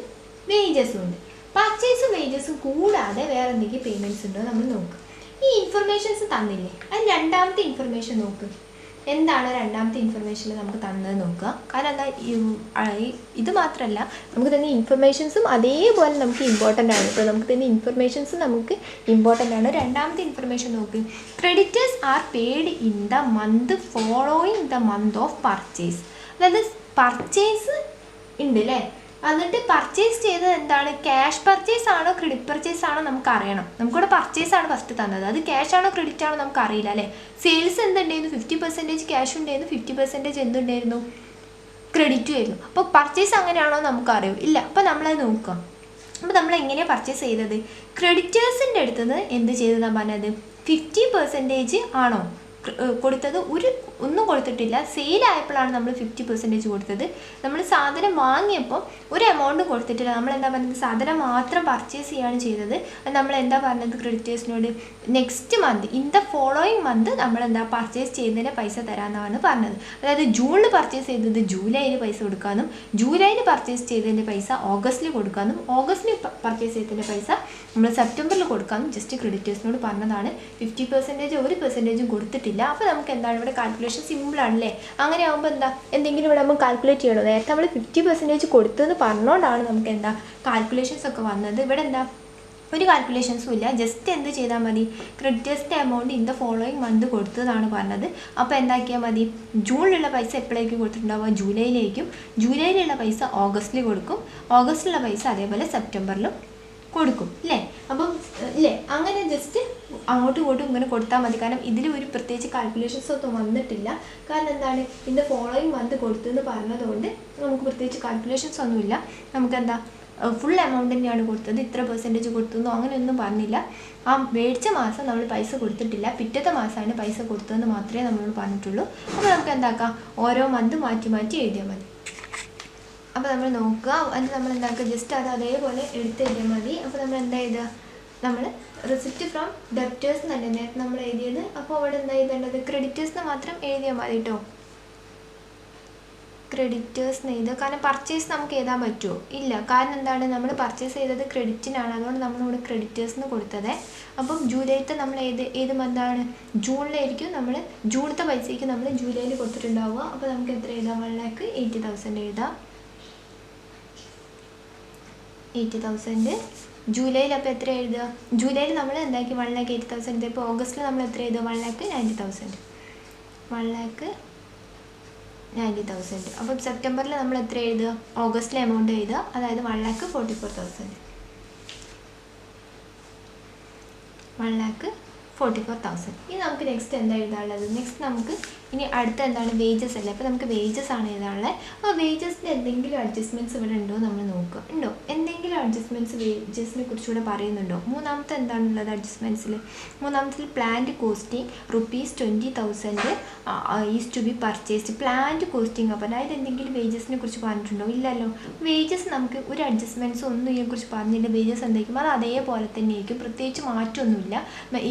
വേജസും ഉണ്ട്. പർച്ചേസും വേജസും കൂടാതെ വേറെ എന്തെങ്കിലും പേയ്മെൻറ്റ്സ് ഉണ്ടോ നമ്മൾ നോക്കുക. ഈ ഇൻഫർമേഷൻസ് തന്നില്ലേ, അത് രണ്ടാമത്തെ ഇൻഫർമേഷൻ നോക്ക്. എന്താണ് രണ്ടാമത്തെ ഇൻഫർമേഷനിൽ നമുക്ക് തന്നത് നോക്കുക. കാരണം എന്താ, ഇത് മാത്രമല്ല നമുക്ക് തന്നെ ഇൻഫർമേഷൻസും അതേപോലെ നമുക്ക് ഇമ്പോർട്ടൻ്റ് ആണ്. ഇപ്പോൾ നമുക്ക് തന്നെ ഇൻഫർമേഷൻസ് നമുക്ക് ഇമ്പോർട്ടൻ്റ് ആണ്. രണ്ടാമത്തെ ഇൻഫർമേഷൻ നോക്ക്. Creditors are paid in the month following the month of purchase. അതായത് പർച്ചേസ് ഉണ്ട് അല്ലേ? എന്നിട്ട് പർച്ചേസ് ചെയ്തത് എന്താണ്? ക്യാഷ് പർച്ചേസ് ആണോ ക്രെഡിറ്റ് പർച്ചേസ് ആണോ നമുക്ക് അറിയണം. നമുക്കിവിടെ പർച്ചേസ് ആണ് ഫസ്റ്റ് തന്നത്. അത് ക്യാഷ് ആണോ ക്രെഡിറ്റ് ആണോ നമുക്ക് അറിയില്ല അല്ലേ? സെയിൽസ് എന്തുണ്ടായിരുന്നു? 50% ക്യാഷ് ഉണ്ടായിരുന്നു, 50% എന്തുണ്ടായിരുന്നു? ക്രെഡിറ്റും ആയിരുന്നു. അപ്പോൾ പർച്ചേസ് അങ്ങനെയാണോ നമുക്ക് അറിയും ഇല്ല. അപ്പോൾ നമ്മളത് നോക്കാം. അപ്പോൾ നമ്മൾ എങ്ങനെയാണ് പർച്ചേസ് ചെയ്തത്? ക്രെഡിറ്റേഴ്സിൻ്റെ അടുത്തുനിന്ന് എന്ത് ചെയ്തതാണ് പറഞ്ഞത്? 50% ആണോ കൊടുത്തത്? ഒന്നും കൊടുത്തിട്ടില്ല. സെയിലായപ്പോഴാണ് നമ്മൾ 50% കൊടുത്തത്. നമ്മൾ സാധനം വാങ്ങിയപ്പോൾ ഒരു എമൗണ്ട് കൊടുത്തിട്ടില്ല. നമ്മൾ എന്താ പറഞ്ഞത്? സാധനം മാത്രം പർച്ചേസ് ചെയ്യാണ് ചെയ്തത്. നമ്മൾ എന്താ പറഞ്ഞത് ക്രെഡിറ്റേഴ്സിനോട്? Next month in the following month നമ്മളെന്താ പർച്ചേസ് ചെയ്യുന്നതിൻ്റെ പൈസ തരാമെന്നാണ് പറഞ്ഞത്. അതായത് ജൂണിൽ പർച്ചേസ് ചെയ്തത് ജൂലൈയിൽ പൈസ കൊടുക്കാനും, ജൂലൈയിൽ പർച്ചേസ് ചെയ്തതിൻ്റെ പൈസ ഓഗസ്റ്റിൽ കൊടുക്കാനും, ഓഗസ്റ്റിൽ പർച്ചേസ് ചെയ്തതിൻ്റെ പൈസ നമ്മൾ സെപ്റ്റംബറിൽ കൊടുക്കാനും ജസ്റ്റ് ക്രെഡിറ്റേഴ്സിനോട് പറഞ്ഞതാണ്. 50% 1% കൊടുത്തിട്ടില്ല. അപ്പോൾ നമുക്ക് എന്താണ് ഇവിടെ കാൽക്കുലേഷൻ സിമ്പിളാണല്ലേ? അങ്ങനെ ആകുമ്പോൾ എന്താ എന്തെങ്കിലും ഇവിടെ നമുക്ക് കാൽക്കുലേറ്റ് ചെയ്യണം. നേരത്തെ നമ്മൾ 50% കൊടുത്തതെന്ന് പറഞ്ഞുകൊണ്ടാണ് നമുക്ക് എന്താ കാൽക്കുലേഷൻസ് ഒക്കെ വന്നത്. ഇവിടെ എന്താ ഒരു കാൽക്കുലേഷൻസും ഇല്ല. ജസ്റ്റ് എന്ത് ചെയ്താൽ മതി? ക്രെഡിറ്റേഴ്സിൻ്റെ amount in the following month കൊടുത്തതാണ് പറഞ്ഞത്. അപ്പോൾ എന്താക്കിയാൽ മതി? ജൂണിലുള്ള പൈസ എപ്പോഴേക്കും കൊടുത്തിട്ടുണ്ടാവുക? ജൂലൈയിലേക്കും. ജൂലൈയിലുള്ള പൈസ ഓഗസ്റ്റിൽ കൊടുക്കും. ഓഗസ്റ്റിലുള്ള പൈസ അതേപോലെ സെപ്റ്റംബറിലും കൊടുക്കും അല്ലേ? അപ്പം ഇല്ലേ, അങ്ങനെ ജസ്റ്റ് അങ്ങോട്ടും ഇങ്ങോട്ടും ഇങ്ങനെ കൊടുത്താൽ മതി. കാരണം ഇതിൽ ഒരു പ്രത്യേകിച്ച് കാൽക്കുലേഷൻസ് ഒന്നും വന്നിട്ടില്ല. കാരണം എന്താണ്, ഇന്ന് ഫോളോയിങ് മന്ത് കൊടുത്തെന്ന് പറഞ്ഞതുകൊണ്ട് നമുക്ക് പ്രത്യേകിച്ച് കാൽക്കുലേഷൻസ് ഒന്നുമില്ല. നമുക്കെന്താ ഫുൾ എമൗണ്ട് തന്നെയാണ് കൊടുത്തത്, ഇത്ര പെർസെൻറ്റേജ് കൊടുത്തെന്നോ അങ്ങനെയൊന്നും പറഞ്ഞില്ല. ആ മേടിച്ച മാസം നമ്മൾ പൈസ കൊടുത്തിട്ടില്ല, പിറ്റത്തെ മാസമാണ് പൈസ കൊടുത്തതെന്ന് മാത്രമേ നമ്മളോട് പറഞ്ഞിട്ടുള്ളൂ. അപ്പോൾ നമുക്ക് എന്താക്കാം, ഓരോ മന്ത് മാറ്റി മാറ്റി എഴുതിയാൽ മതി. അപ്പോൾ നമ്മൾ നോക്കുക, എന്നിട്ട് നമ്മൾ എന്താക്കുക, ജസ്റ്റ് അത് അതേപോലെ എടുത്ത് എഴുതിയാൽ മതി. അപ്പോൾ നമ്മൾ എന്താ എഴുതുക, നമ്മൾ റിസിപ്റ്റ് ഫ്രം ഡെപ്റ്റേഴ്സ് എന്നല്ലേ നേരത്തെ നമ്മൾ എഴുതിയത്. അപ്പോൾ അവിടെ എന്താ എഴുതേണ്ടത്, ക്രെഡിറ്റേഴ്സിന് മാത്രം എഴുതിയാൽ മതി കേട്ടോ. ക്രെഡിറ്റേഴ്സിന് എഴുതുക, കാരണം പർച്ചേസ് നമുക്ക് എഴുതാൻ പറ്റുമോ, ഇല്ല. കാരണം എന്താണ്, നമ്മൾ പർച്ചേസ് ചെയ്തത് ക്രെഡിറ്റിനാണ്, അതുകൊണ്ട് നമ്മളിവിടെ ക്രെഡിറ്റേഴ്സിന് കൊടുത്തത്. അപ്പം ജൂലൈത്തെ നമ്മൾ ഏത് മന്താണ്, ജൂണിലായിരിക്കും നമ്മൾ ജൂണിലത്തെ പൈസയ്ക്ക് നമ്മൾ ജൂലൈയിൽ കൊടുത്തിട്ടുണ്ടാവുക. അപ്പോൾ നമുക്ക് എത്ര എഴുതാം, 1,80,000 എഴുതാം. 80,000 ജൂലൈയിൽ. അപ്പോൾ എത്ര എഴുതുക, ജൂലൈയിൽ നമ്മൾ എന്താക്കി 1,80,000. ഇപ്പോൾ ഓഗസ്റ്റിൽ നമ്മൾ എത്ര എഴുതുക, 1,90,000. 1,90,000. അപ്പം സെപ്റ്റംബറിൽ നമ്മൾ എത്ര എഴുതുക, ഓഗസ്റ്റിലെ എമൗണ്ട് എഴുതുക, അതായത് 1,44,000. 1,44,000. ഇനി നമുക്ക് നെക്സ്റ്റ് എന്താ എഴുതാനുള്ളത്, നെക്സ്റ്റ് നമുക്ക് ഇനി അടുത്ത എന്താണ്, വേജസ് അല്ലേ. അപ്പോൾ നമുക്ക് വേജസ് ആണ് എഴുതാനുള്ളത്. അപ്പോൾ വേജസിൽ എന്തെങ്കിലും അഡ്ജസ്റ്റ്മെൻറ്റ്സ് ഇവിടെ ഉണ്ടോ നമ്മൾ നോക്കുക, ഉണ്ടോ എന്തെങ്കിലും അഡ്ജസ്റ്റ്മെൻറ്റ്സ് വേജസിനെ കുറിച്ചുകൂടെ പറയുന്നുണ്ടോ. മൂന്നാമത്തെ എന്താണുള്ളത് അഡ്ജസ്റ്റ്മെൻറ്റ്സിൽ, മൂന്നാമത്തിൽ plant costing ₹20,000 is to be purchased. Plant costing, അപ്പോൾ അതായത് എന്തെങ്കിലും വേജസിനെ കുറിച്ച് പറഞ്ഞിട്ടുണ്ടോ, ഇല്ലല്ലോ. വേജസ് നമുക്ക് ഒരു അഡ്ജസ്റ്റ്മെൻറ്റ്സ് ഒന്നും ഇതിനെക്കുറിച്ച് പറഞ്ഞില്ല. വേജസ് എന്തായിരിക്കും, അത് അതേപോലെ തന്നെ ആയിരിക്കും, പ്രത്യേകിച്ച് മാറ്റമൊന്നുമില്ല.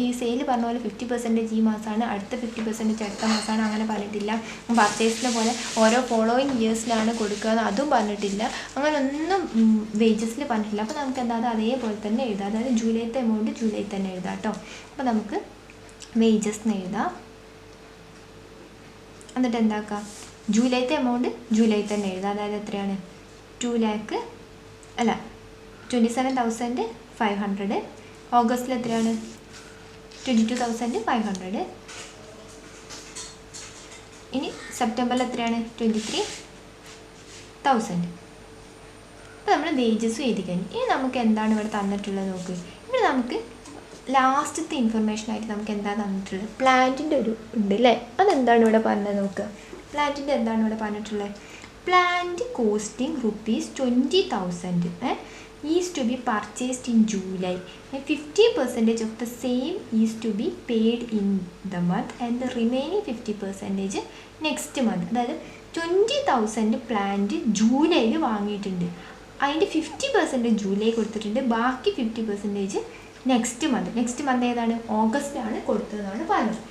ഈ സെയിൽ പറഞ്ഞ പോലെ 50% ഈ മാസമാണ്, അടുത്ത 50% അടുത്ത മാസമാണ്, അങ്ങനെ പറഞ്ഞിട്ടില്ല. പർച്ചേസിനെ പോലെ ഓരോ ഫോളോയിങ് ഇയേഴ്സിലാണ് കൊടുക്കുക, അതും പറഞ്ഞിട്ടില്ല. അങ്ങനെ ഒന്നും വേജസിൽ പറഞ്ഞിട്ടില്ല. അപ്പോൾ നമുക്ക് എന്താ, അതേപോലെ തന്നെ എഴുതാം. അതായത് ജൂലൈത്തെ എമൗണ്ട് ജൂലൈ തന്നെ എഴുതാം കേട്ടോ. അപ്പോൾ നമുക്ക് വേജസ് എന്ന് എഴുതാം. എന്നിട്ട് എന്താക്കാം, ജൂലൈത്തെ എമൗണ്ട് ജൂലൈ തന്നെ എഴുതാം. അതായത് എത്രയാണ്, 27,500. ഓഗസ്റ്റിൽ എത്രയാണ്, 22,500. ഇനി സെപ്റ്റംബറിൽ എത്രയാണ്, 23,000. അപ്പോൾ നമ്മൾ വേജസും എഴുതി കഴിഞ്ഞു. ഇനി നമുക്ക് എന്താണ് ഇവിടെ തന്നിട്ടുള്ളത് നോക്ക്. ഇവിടെ നമുക്ക് ലാസ്റ്റത്തെ ഇൻഫർമേഷനായിട്ട് നമുക്ക് എന്താ തന്നിട്ടുള്ളത്, പ്ലാന്റിൻ്റെ ഒരു ഉണ്ട് അല്ലേ. അതെന്താണ് ഇവിടെ പറഞ്ഞത് നോക്കുക. പ്ലാന്റിൻ്റെ എന്താണ് ഇവിടെ പറഞ്ഞിട്ടുള്ളത്, plant costing ₹20,000 is to be purchased in July. 50% of the same is to be paid in the month and the remaining 50% next month. അതായത് 20,000 പ്ലാന്റ് ജൂലൈയിൽ വാങ്ങിയിട്ടുണ്ട്, അതിൻ്റെ 50% ജൂലൈ കൊടുത്തിട്ടുണ്ട്, ബാക്കി 50% നെക്സ്റ്റ് മന്ത് ഏതാണ്, ഓഗസ്റ്റിലാണ് കൊടുത്തതെന്നാണ് പറഞ്ഞത്.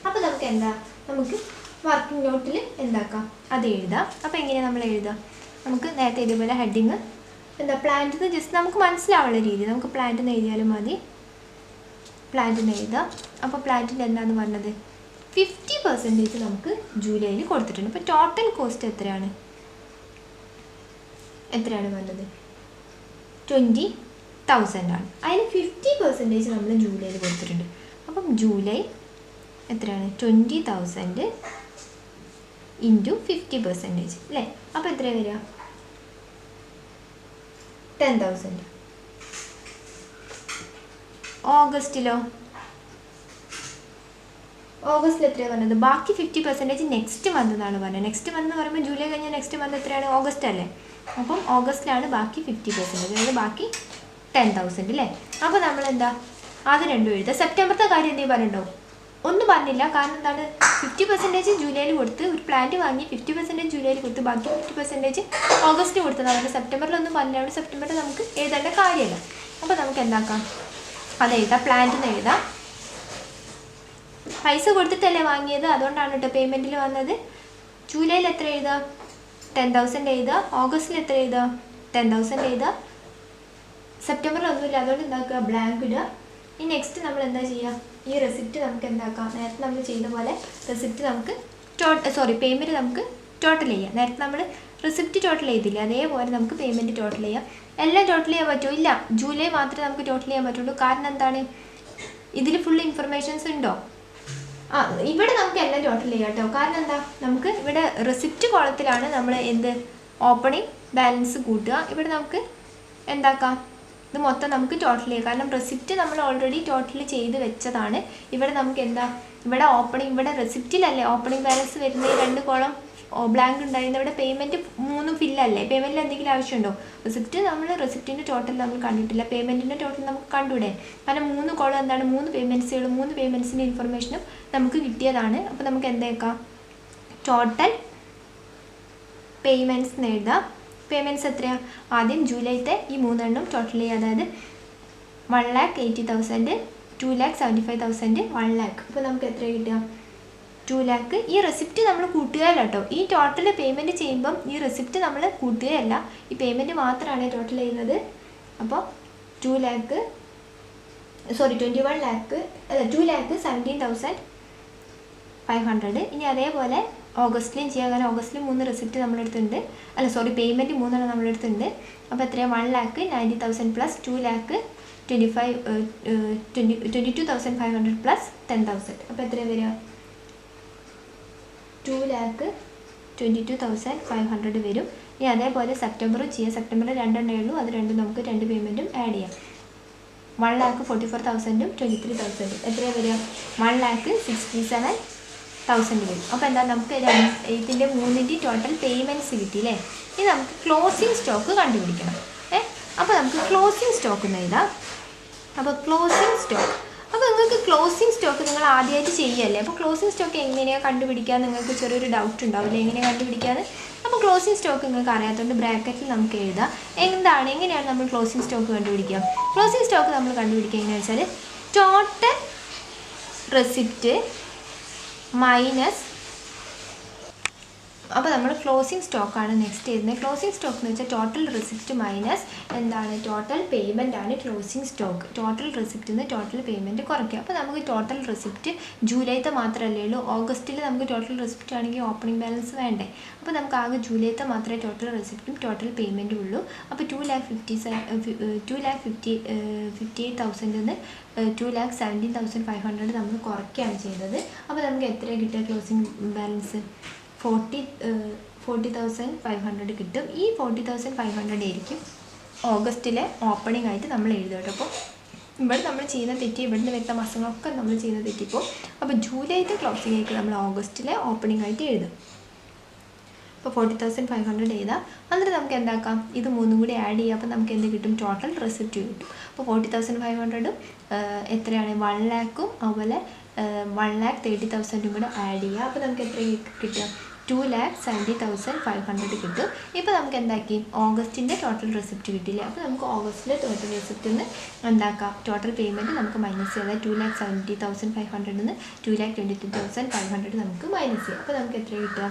അപ്പോൾ നമുക്ക് എന്താ, നമുക്ക് വർക്കിംഗ് നോട്ടിൽ എന്താക്കാം, അത് എഴുതാം. അപ്പോൾ എങ്ങനെയാണ് നമ്മൾ എഴുതുക, നമുക്ക് നേരത്തെ ഇതേപോലെ ഹെഡിങ് എന്താ, പ്ലാന്റിന് ജസ്റ്റ് നമുക്ക് മനസ്സിലാവുന്ന രീതി നമുക്ക് പ്ലാന്റിന് എഴുതിയാലും മതി. പ്ലാന്റിന് എഴുതാം. അപ്പോൾ പ്ലാന്റിൻ്റെ എന്താണെന്ന് പറഞ്ഞത്, 50% നമുക്ക് ജൂലൈയിൽ കൊടുത്തിട്ടുണ്ട്. ഇപ്പോൾ ടോട്ടൽ കോസ്റ്റ് എത്രയാണ് പറഞ്ഞത്, 20,000 ആണ്. അതിന് 50% നമ്മൾ ജൂലൈയിൽ കൊടുത്തിട്ടുണ്ട്. അപ്പം ജൂലൈ എത്രയാണ്, 20,000 ഇൻറ്റു 50% അല്ലേ. അപ്പോൾ എത്രയാണ് വരിക, 10,000. ഓഗസ്റ്റിൽ എത്രയാണ് പറഞ്ഞത്, ബാക്കി 50% നെക്സ്റ്റ് മന്ത് എന്നാണ് പറഞ്ഞത്. നെക്സ്റ്റ് മന്ത് എന്ന് പറയുമ്പോൾ ജൂലൈ കഴിഞ്ഞാൽ നെക്സ്റ്റ് മന്ത് എത്രയാണ്, ഓഗസ്റ്റ് അല്ലേ. അപ്പം ഓഗസ്റ്റിലാണ് ബാക്കി 50%, അതായത് ബാക്കി 10,000 അല്ലേ. അപ്പോൾ നമ്മൾ എന്താ, അത് രണ്ടും എഴുതുക. സെപ്റ്റംബറത്തെ കാര്യം എന്തെങ്കിലും പറഞ്ഞിട്ടുണ്ടോ, ഒന്നും പറഞ്ഞില്ല. കാരണം എന്താണ്, 50% ജൂലൈയിൽ കൊടുത്ത് ഒരു പ്ലാന്റ് വാങ്ങി 50% ജൂലൈയിൽ കൊടുത്ത് ബാക്കി 50% ഓഗസ്റ്റിൽ കൊടുത്തതാണ്. സെപ്റ്റംബറിലൊന്നും പറഞ്ഞില്ല, അവിടെ സെപ്റ്റംബറിൽ നമുക്ക് എഴുതേണ്ട കാര്യമല്ല. അപ്പോൾ നമുക്ക് എന്താക്കാം, അത് എഴുതാം. പ്ലാന്റിന് എഴുതാം, പൈസ കൊടുത്തിട്ടല്ലേ വാങ്ങിയത്, അതുകൊണ്ടാണ് കേട്ടോ പേയ്മെൻറ്റിൽ വന്നത്. ജൂലൈയിൽ എത്ര എഴുതുക, 10,000 എഴുതുക. ഓഗസ്റ്റിൽ എത്ര എഴുതുക, 10,000 എഴുതുക. സെപ്റ്റംബറിൽ ഒന്നുമില്ല, അതുകൊണ്ട് എന്താക്കുക, ബ്ലാങ്ക് ഇടുക. ഈ നെക്സ്റ്റ് നമ്മൾ എന്താ ചെയ്യുക, ഈ റെസിപ്റ്റ് നമുക്ക് എന്താക്കാം, നേരത്തെ നമ്മൾ ചെയ്ത പോലെ റെസിപ്റ്റ് നമുക്ക് പേയ്മെൻറ്റ് നമുക്ക് ടോട്ടൽ ചെയ്യാം. നേരത്തെ നമ്മൾ റെസിപ്റ്റ് ടോട്ടൽ ചെയ്തില്ല, അതേപോലെ നമുക്ക് പേയ്മെൻറ്റ് ടോട്ടൽ ചെയ്യാം. എല്ലാം ടോട്ടൽ ചെയ്യാൻ പറ്റുമോ, ഇല്ല. ജൂലൈ മാത്രമേ നമുക്ക് ടോട്ടൽ ചെയ്യാൻ പറ്റുള്ളൂ. കാരണം എന്താണ്, ഇതിൽ ഫുൾ ഇൻഫർമേഷൻസ് ഉണ്ടോ, ഇവിടെ നമുക്ക് എല്ലാം ടോട്ടൽ ചെയ്യാം കേട്ടോ. കാരണം എന്താ, നമുക്ക് ഇവിടെ റെസിപ്റ്റ് കോളത്തിലാണ് നമ്മൾ ഓപ്പണിംഗ് ബാലൻസ് കൂട്ടുക. ഇവിടെ നമുക്ക് എന്താക്കാം, ഇത് മൊത്തം നമുക്ക് ടോട്ടൽ ചെയ്യാം. കാരണം റെസിപ്റ്റ് നമ്മൾ ഓൾറെഡി ടോട്ടൽ ചെയ്ത് വെച്ചതാണ്. ഇവിടെ നമുക്ക് എന്താ, ഇവിടെ ഓപ്പണിംഗ്, ഇവിടെ റെസിപ്റ്റിലല്ലേ ഓപ്പണിംഗ് ബാലൻസ് വരുന്നത്, 2 കോളം ബ്ലാങ്ക് ഉണ്ടായിരുന്ന ഇവിടെ പേയ്മെൻറ്റ് 3 ഫില്ലല്ലേ, പേയ്മെൻറ്റിൽ എന്തെങ്കിലും ആവശ്യമുണ്ടോ? റെസിപ്റ്റിൻ്റെ ടോട്ടൽ നമ്മൾ കണ്ടിട്ടില്ല, പേയ്മെൻറ്റിൻ്റെ ടോട്ടൽ നമുക്ക് കണ്ടൂടെ? കാരണം 3 കോളം എന്താണ്, 3 പേയ്മെൻറ്റ്സുകൾ, 3 പേയ്മെൻറ്റ്സിൻ്റെ ഇൻഫർമേഷനും നമുക്ക് കിട്ടിയതാണ്. അപ്പോൾ നമുക്ക് എന്തേക്കാം, ടോട്ടൽ പേയ്മെൻറ്റ്സ് എന്ന് എഴുതാം. പേയ്മെൻറ്റ്സ് എത്രയാണ്? ആദ്യം ജൂലൈത്തെ ഈ 3 എണ്ണം ടോട്ടൽ ചെയ്യുക, അതായത് 1,80,000, 2,75,000, 1 lakh. അപ്പോൾ നമുക്ക് എത്ര കിട്ടുക? 2 lakh. ഈ റെസിപ്റ്റ് നമ്മൾ കൂട്ടുകയല്ല കേട്ടോ, ഈ ടോട്ടൽ പേയ്മെൻറ്റ് ചെയ്യുമ്പം ഈ റെസിപ്റ്റ് നമ്മൾ കൂട്ടുകയല്ല, ഈ പേയ്മെൻറ്റ് മാത്രമാണ് ടോട്ടൽ ചെയ്യുന്നത്. അപ്പോൾ 2,17,500. ഇനി അതേപോലെ ഓഗസ്റ്റിലും ചെയ്യാം, കാരണം ഓഗസ്റ്റിൽ 3 റെസിപ്റ്റ് നമ്മളെടുത്തുണ്ട്, പേയ്മെൻറ്റ് 3 എണ്ണം നമ്മളെടുത്തുണ്ട്. അപ്പോൾ എത്രയാണ്? 1,90,000 പ്ലസ് 22,500 പ്ലസ് 10,000. അപ്പോൾ എത്രയാണ് വരിക? 2,22,500 വരും. ഇനി അതേപോലെ സെപ്റ്റംബറും ചെയ്യാം, സെപ്റ്റംബറിൽ 2 എണ്ണേ ഉള്ളൂ, അത് രണ്ടും നമുക്ക് 2 പേയ്മെൻറ്റും ആഡ് ചെയ്യാം. 1,44,000 23,000 എത്രയാണ് വരിക? 1,67,000 വരും. അപ്പോൾ എന്താ, നമുക്ക് ഇതിൻ്റെ 3ൻ്റെ ടോട്ടൽ പേയ്മെൻറ്റ്സ് കിട്ടിയില്ലേ? ഇനി നമുക്ക് ക്ലോസിങ് സ്റ്റോക്ക് കണ്ടുപിടിക്കണം. അപ്പോൾ നമുക്ക് ക്ലോസിങ് സ്റ്റോക്ക് എന്ന് എഴുതാം. അപ്പോൾ ക്ലോസിങ് സ്റ്റോക്ക്, അപ്പോൾ നിങ്ങൾക്ക് ക്ലോസിങ് സ്റ്റോക്ക് നിങ്ങൾ ആദ്യമായിട്ട് ചെയ്യല്ലേ, അപ്പോൾ ക്ലോസിങ് സ്റ്റോക്ക് എങ്ങനെയാണ് കണ്ടുപിടിക്കുക, നിങ്ങൾക്ക് ചെറിയൊരു ഡൗട്ട് ഉണ്ടാവില്ലേ എങ്ങനെയാണ് കണ്ടുപിടിക്കാതെ. അപ്പോൾ ക്ലോസിങ് സ്റ്റോക്ക് നിങ്ങൾക്ക് അറിയാത്തതുകൊണ്ട് ബ്രാക്കറ്റിൽ നമുക്ക് എഴുതാം എങ്ങനെയാണ് നമ്മൾ ക്ലോസിങ് സ്റ്റോക്ക് കണ്ടുപിടിക്കുക. ക്ലോസിങ് സ്റ്റോക്ക് നമ്മൾ കണ്ടുപിടിക്കുക എങ്ങനെയാണെന്ന് വെച്ചാൽ ടോട്ടൽ റെസിപ്റ്റ് മൈനസ്, അപ്പോൾ നമ്മൾ ക്ലോസിങ് സ്റ്റോക്കാണ് നെക്സ്റ്റ് ചെയ്യുന്നത്. ക്ലോസിങ് സ്റ്റോക്ക് എന്ന് വെച്ചാൽ ടോട്ടൽ റെസിപ്റ്റ് മൈനസ് എന്താണ്, ടോട്ടൽ പേയ്മെൻ്റ് ആണ് ക്ലോസിങ് സ്റ്റോക്ക്. ടോട്ടൽ റെസിപ്റ്റിൽ നിന്ന് ടോട്ടൽ പേയ്മെൻറ്റ് കുറയ്ക്കുക. അപ്പോൾ നമുക്ക് ടോട്ടൽ റെസിപ്റ്റ് ജൂലൈത്തെ മാത്രമല്ലേ ഉള്ളൂ, ഓഗസ്റ്റിൽ നമുക്ക് ടോട്ടൽ റെസിപ്റ്റ് ആണെങ്കിൽ ഓപ്പണിംഗ് ബാലൻസ് വേണ്ടേ. അപ്പോൾ നമുക്ക് ആകെ ജൂലൈത്തെ മാത്രമേ ടോട്ടൽ റെസിപ്റ്റും ടോട്ടൽ പേയ്മെൻറ്റും ഉള്ളൂ. അപ്പോൾ 2,58,000 നിന്ന് 2,17,500 നമ്മൾ കുറയ്ക്കുകയാണ് ചെയ്തത്. അപ്പോൾ നമുക്ക് എത്രയാണ് കിട്ടുക ക്ലോസിംഗ് ബാലൻസ്? 40,500 കിട്ടും. ഈ 40,500 ആയിരിക്കും ഓഗസ്റ്റിലെ ഓപ്പണിംഗ് ആയിട്ട് നമ്മൾ എഴുതുക കേട്ടോ. അപ്പോൾ ഇവിടെ നമ്മൾ ചെയ്യുന്ന തെറ്റി, ഇവിടുന്ന് വരുന്ന മാസങ്ങളൊക്കെ നമ്മൾ ചെയ്യുന്ന തെറ്റിപ്പോൾ. അപ്പോൾ ജൂലൈത്തെ ക്ലോസിംഗ് ആയിട്ട് നമ്മൾ ഓഗസ്റ്റിലെ ഓപ്പണിംഗ് ആയിട്ട് എഴുതും. അപ്പോൾ 40,500 എഴുതാം. എന്നിട്ട് നമുക്ക് എന്താക്കാം, ഇത് 3 കൂടി ആഡ് ചെയ്യുക. അപ്പോൾ നമുക്ക് എന്ത് കിട്ടും? ടോട്ടൽ റെസിപ്റ്റ് കിട്ടും. അപ്പോൾ 40,500 എത്രയാണ്? 1 lakhും അതുപോലെ 1,30,000 കൂടെ ആഡ് ചെയ്യുക. അപ്പോൾ നമുക്ക് എത്ര കിട്ടുക? 2,70,500 കിട്ടും. ഇപ്പോൾ നമുക്ക് എന്താക്കി, ഓഗസ്റ്റിൻ്റെ ടോട്ടൽ റെസിപ്റ്റ് കിട്ടിയില്ലേ. അപ്പോൾ നമുക്ക് ഓഗസ്റ്റിലെ ടോട്ടൽ റെസിപ്റ്റിൽ നിന്ന് എന്താക്കാം, ടോട്ടൽ പേയ്മെൻറ്റ് നമുക്ക് മൈനസ് ചെയ്യാം. അതായത് 2,70,500 നിന്ന് 2,22,500 നമുക്ക് മൈനസ് ചെയ്യാം. അപ്പോൾ നമുക്ക് എത്ര കിട്ടുക?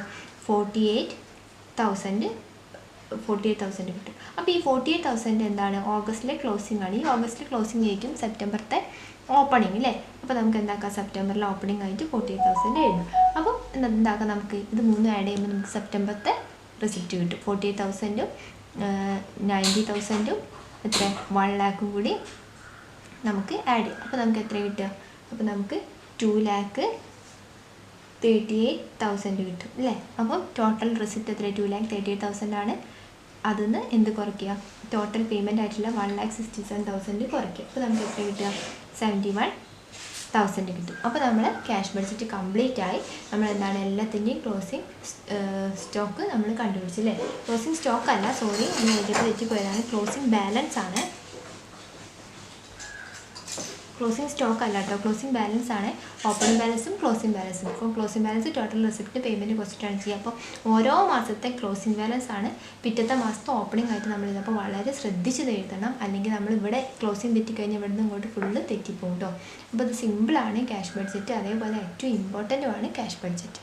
48,000 കിട്ടും. അപ്പോൾ ഈ 48,000 എന്താണ്, ഓഗസ്റ്റിലെ ക്ലോസിംഗ് ആണ്. ഈ ഓഗസ്റ്റിലെ ക്ലോസിംഗ് ആയിട്ടും സെപ്റ്റംബറത്തെ ഓപ്പണിംഗ് അല്ലേ. അപ്പോൾ നമുക്ക് എന്താക്കാം, സെപ്റ്റംബറിലെ ഓപ്പണിംഗ് ആയിട്ട് 48,000 എഴുതും. അപ്പോൾ എന്താക്കാം, നമുക്ക് ഇത് 3 ആഡ് ചെയ്യുമ്പോൾ നമുക്ക് സെപ്റ്റംബറത്തെ റെസിപ്റ്റ് കിട്ടും. 48,000 90,000 എത്ര 1 lakhും കൂടി നമുക്ക് ആഡ് ചെയ്യാം. അപ്പോൾ നമുക്ക് എത്ര കിട്ടുക? അപ്പോൾ നമുക്ക് 2,38,000 കിട്ടും അല്ലേ. അപ്പം ടോട്ടൽ റെസിപ്റ്റ് എത്ര? 2,38,000 ആണ്. അതിൽ നിന്ന് എന്ത് കുറയ്ക്കുക? ടോട്ടൽ പേയ്മെൻറ്റ് ആയിട്ടുള്ള 1,67,000 കുറയ്ക്കുക. അപ്പോൾ നമുക്ക് എത്ര കിട്ടുക? 71,000 കിട്ടും. അപ്പോൾ നമ്മൾ ക്യാഷ് ബഡ്ജറ്റ് കംപ്ലീറ്റ് ആയി. നമ്മൾ എന്താണ്, എല്ലാത്തിൻ്റെയും ക്ലോസിങ് സ്റ്റോക്ക് നമ്മൾ കണ്ടുപിടിച്ചല്ലേ. ക്ലോസിങ് സ്റ്റോക്ക് അല്ല, സോറി, നമ്മൾ എഴുതിയിട്ട് തെറ്റിപ്പോയതാണ്. ക്ലോസിങ് ബാലൻസ് ആണ്, ക്ലോസിങ് സ്റ്റോക്ക് അല്ല കേട്ടോ, ക്ലോസിങ് ബാലൻസ് ആണ്. ഓപ്പണിംഗ് ബാലൻസും ക്ലോസിംഗ് ബാലൻസും. അപ്പോൾ closing balance total receipt payment കുറച്ചിട്ടാണ് ചെയ്യുക. അപ്പോൾ ഓരോ മാസത്തെ ക്ലോസിംഗ് ബാലൻസ് ആണ് പിറ്റത്തെ മാസത്തെ ഓപ്പണിംഗ് ആയിട്ട് നമ്മൾ എഴുതുക. അപ്പോൾ വളരെ ശ്രദ്ധിച്ചത് എഴുതണം, അല്ലെങ്കിൽ നമ്മൾ ഇവിടെ ക്ലോസിംഗ് തെറ്റിക്കഴിഞ്ഞാൽ ഇവിടെ നിന്ന് ഇങ്ങോട്ട് ഫുള്ള് തെറ്റിപ്പോകും കേട്ടോ. അപ്പോൾ ഇത് സിമ്പിളാണ് ക്യാഷ് ബഡ്ജറ്റ്, അതേപോലെ ഏറ്റവും ഇമ്പോർട്ടൻറ്റുമാണ് ക്യാഷ് ബഡ്ജറ്റ്.